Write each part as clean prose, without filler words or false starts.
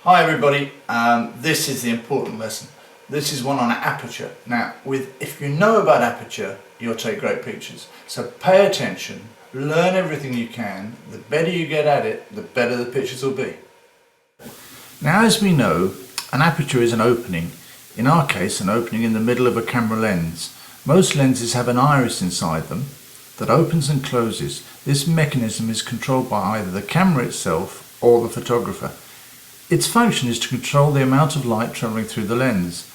Hi everybody, this is the important lesson. This is one on Aperture. Now, if you know about Aperture, you'll take great pictures. So pay attention, learn everything you can. The better you get at it, the better the pictures will be. Now, as we know, an aperture is an opening. In our case, an opening in the middle of a camera lens. Most lenses have an iris inside them that opens and closes. This mechanism is controlled by either the camera itself or the photographer. Its function is to control the amount of light travelling through the lens.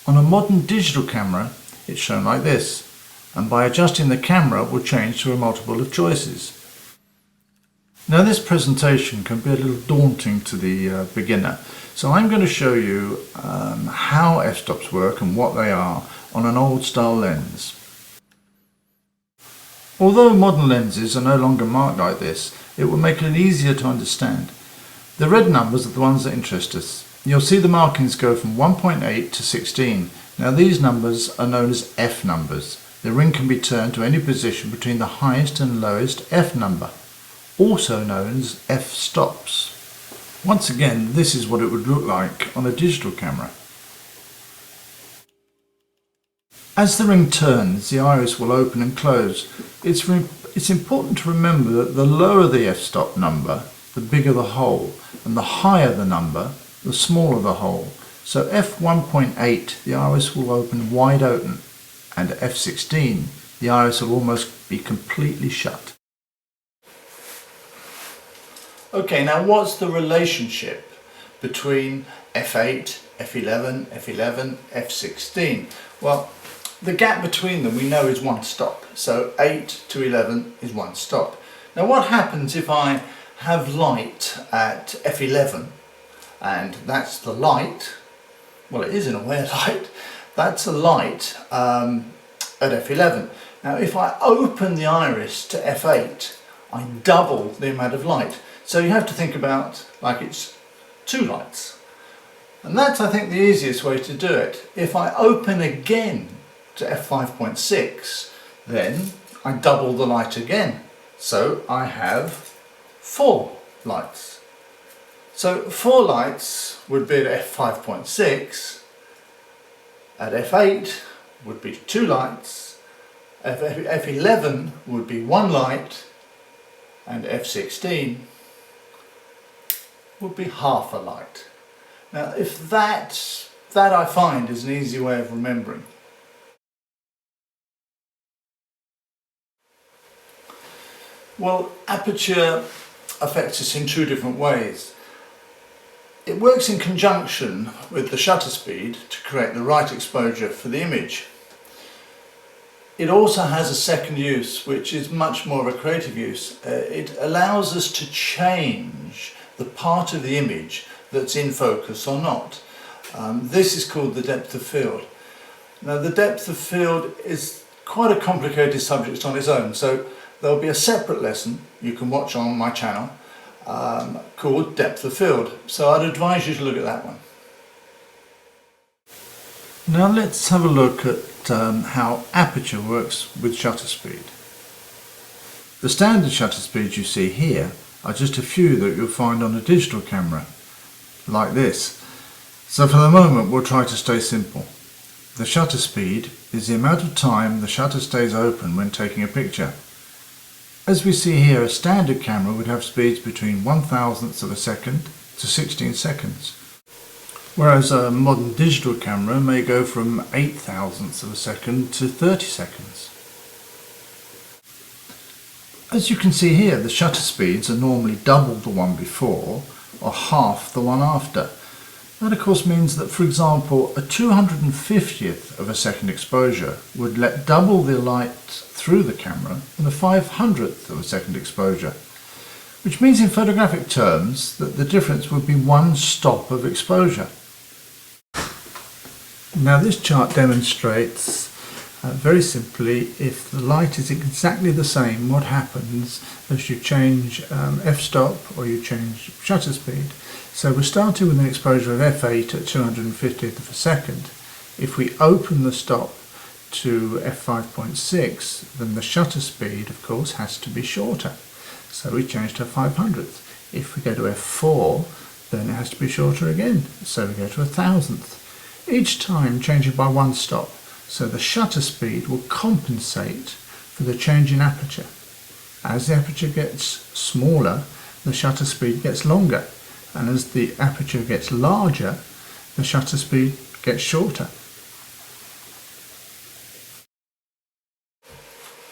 On a modern digital camera, it's shown like this, and by adjusting the camera will change to a multiple of choices. Now, this presentation can be a little daunting to the beginner, so I'm going to show you how f-stops work and what they are on an old style lens. Although modern lenses are no longer marked like this, it will make it easier to understand. The red numbers are the ones that interest us. You'll see the markings go from 1.8 to 16. Now, these numbers are known as f numbers. The ring can be turned to any position between the highest and lowest f number, also known as f-stops. Once again, this is what it would look like on a digital camera. As the ring turns, the iris will open and close. It's important to remember that the lower the f-stop number, the bigger the hole, and the higher the number, the smaller the hole. So f1.8, the iris will open wide open, and at f16, the iris will almost be completely shut. Okay, now what's the relationship between f8, f11, f11, f16? Well, the gap between them we know is one stop. So 8 to 11 is one stop. Now, what happens if I have light at f11, and that's the light, well, it is in a way a light, that's a light at f11. Now, if I open the iris to f8, I double the amount of light. So you have to think about like it's two lights. And that's, I think, the easiest way to do it. If I open again to f5.6, then I double the light again. So I have 4 lights. So 4 lights would be at f5.6, at f8 would be 2 lights, f11 would be 1 light, and f16 would be half a light. Now, if that I find is an easy way of remembering. Well, aperture affects us in 2 different ways. It works in conjunction with the shutter speed to create the right exposure for the image. It also has a second use, which is much more of a creative use. It allows us to change the part of the image that's in focus or not. This is called the depth of field. Now, the depth of field is quite a complicated subject on its own, so there'll be a separate lesson you can watch on my channel called Depth of Field. So I'd advise you to look at that one. Now let's have a look at how aperture works with shutter speed. The standard shutter speeds you see here are just a few that you'll find on a digital camera, like this. So for the moment we'll try to stay simple. The shutter speed is the amount of time the shutter stays open when taking a picture. As we see here, a standard camera would have speeds between 1/1000th of a second to 16 seconds, whereas a modern digital camera may go from 8/1000th of a second to 30 seconds. As you can see here, the shutter speeds are normally double the one before or half the one after. That of course means that, for example, a 250th of a second exposure would let double the light through the camera than a 500th of a second exposure, which means in photographic terms that the difference would be 1 stop of exposure. Now, this chart demonstrates very simply, if the light is exactly the same, what happens as you change f-stop or you change shutter speed. So we're starting with an exposure of f8 at 250th of a second. If we open the stop to f5.6, then the shutter speed, of course, has to be shorter. So we change to 500th. If we go to f4, then it has to be shorter again, so we go to 1,000th. Each time changing by 1 stop, so the shutter speed will compensate for the change in aperture. As the aperture gets smaller, the shutter speed gets longer, and as the aperture gets larger, the shutter speed gets shorter.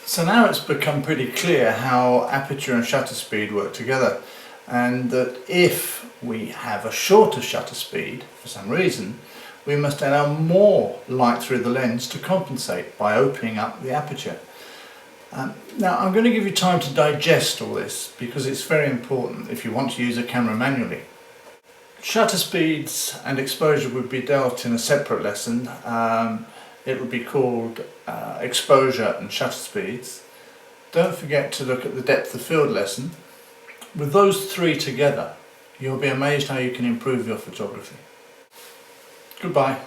So now it's become pretty clear how aperture and shutter speed work together, and that if we have a shorter shutter speed for some reason, we must allow more light through the lens to compensate by opening up the aperture. Now I'm going to give you time to digest all this because it's very important if you want to use a camera manually. Shutter speeds and exposure would be dealt in a separate lesson. It would be called exposure and shutter speeds. Don't forget to look at the depth of field lesson. With those three together, you'll be amazed how you can improve your photography. Goodbye.